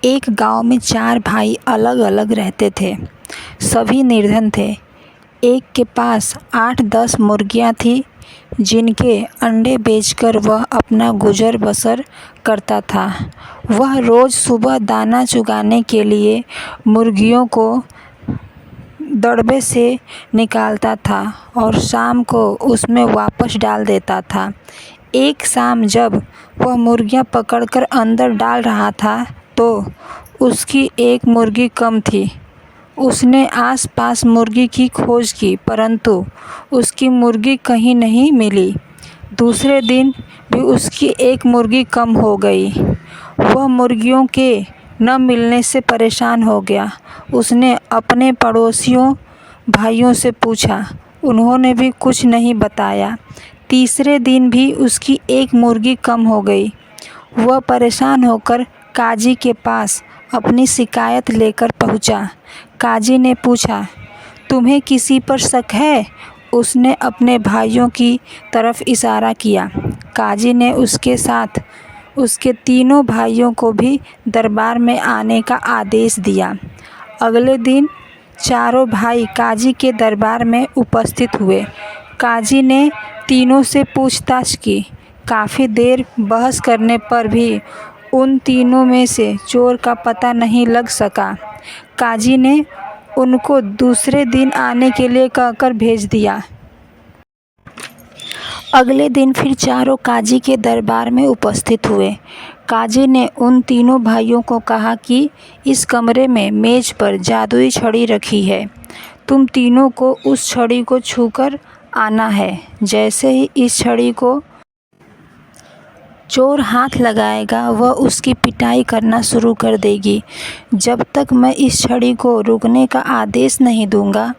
एक गांव में 4 भाई अलग अलग रहते थे। सभी निर्धन थे। एक के पास 8-10 मुर्गियां थीं जिनके अंडे बेचकर वह अपना गुजर बसर करता था। वह रोज़ सुबह दाना चुगाने के लिए मुर्गियों को दड़बे से निकालता था और शाम को उसमें वापस डाल देता था। एक शाम जब वह मुर्गियां पकड़कर अंदर डाल रहा था तो उसकी एक मुर्गी कम थी। उसने आस-पास मुर्गी की खोज की परंतु उसकी मुर्गी कहीं नहीं मिली। दूसरे दिन भी उसकी एक मुर्गी कम हो गई। वह मुर्गियों के न मिलने से परेशान हो गया। उसने अपने पड़ोसियों भाइयों से पूछा, उन्होंने भी कुछ नहीं बताया। तीसरे दिन भी उसकी एक मुर्गी कम हो गई। वह परेशान होकर काजी के पास अपनी शिकायत लेकर पहुंचा। काजी ने पूछा, तुम्हें किसी पर शक है? उसने अपने भाइयों की तरफ इशारा किया। काजी ने उसके साथ उसके तीनों भाइयों को भी दरबार में आने का आदेश दिया। अगले दिन चारों भाई काजी के दरबार में उपस्थित हुए। काजी ने तीनों से पूछताछ की। काफ़ी देर बहस करने पर भी उन तीनों में से चोर का पता नहीं लग सका। काजी ने उनको दूसरे दिन आने के लिए कहकर भेज दिया। अगले दिन फिर चारों काजी के दरबार में उपस्थित हुए। काजी ने उन तीनों भाइयों को कहा कि इस कमरे में मेज पर जादुई छड़ी रखी है। तुम तीनों को उस छड़ी को छूकर आना है। जैसे ही इस छड़ी को चोर हाथ लगाएगा वह उसकी पिटाई करना शुरू कर देगी। जब तक मैं इस छड़ी को रुकने का आदेश नहीं दूंगा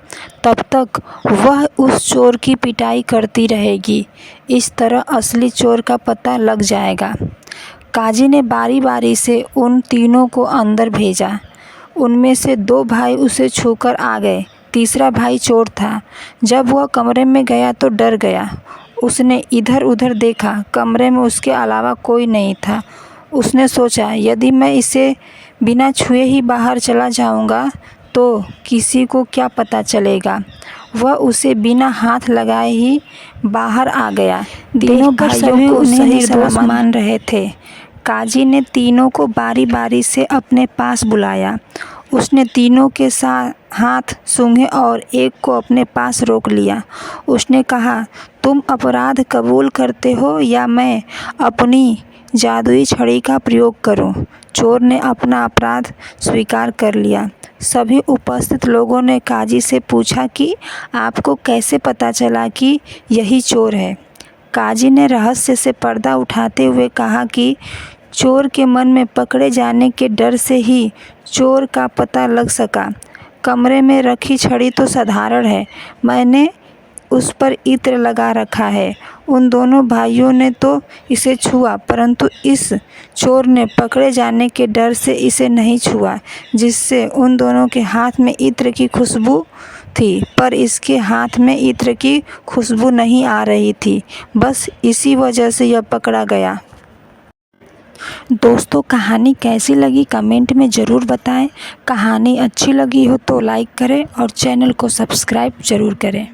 तब तक वह उस चोर की पिटाई करती रहेगी। इस तरह असली चोर का पता लग जाएगा। काजी ने बारी बारी से उन तीनों को अंदर भेजा। उनमें से 2 भाई उसे छूकर आ गए। तीसरा भाई चोर था। जब वह कमरे में गया तो डर गया। उसने इधर उधर देखा। कमरे में उसके अलावा कोई नहीं था। उसने सोचा, यदि मैं इसे बिना छुए ही बाहर चला जाऊंगा तो किसी को क्या पता चलेगा। वह उसे बिना हाथ लगाए ही बाहर आ गया। तीनों भाइयों को उन्हें निर्दोष मान रहे थे। काजी ने तीनों को बारी बारी से अपने पास बुलाया। उसने तीनों के हाथ सूंघे और एक को अपने पास रोक लिया। उसने कहा, तुम अपराध कबूल करते हो या मैं अपनी जादुई छड़ी का प्रयोग करूं? चोर ने अपना अपराध स्वीकार कर लिया। सभी उपस्थित लोगों ने काजी से पूछा कि आपको कैसे पता चला कि यही चोर है? काजी ने रहस्य से पर्दा उठाते हुए कहा कि चोर के मन में पकड़े जाने के डर से ही चोर का पता लग सका। कमरे में रखी छड़ी तो साधारण है, मैंने उस पर इत्र लगा रखा है। उन दोनों भाइयों ने तो इसे छुआ परंतु इस चोर ने पकड़े जाने के डर से इसे नहीं छुआ, जिससे उन दोनों के हाथ में इत्र की खुशबू थी पर इसके हाथ में इत्र की खुशबू नहीं आ रही थी। बस इसी वजह से यह पकड़ा गया। दोस्तों, कहानी कैसी लगी कमेंट में ज़रूर बताएं। कहानी अच्छी लगी हो तो लाइक करें और चैनल को सब्सक्राइब ज़रूर करें।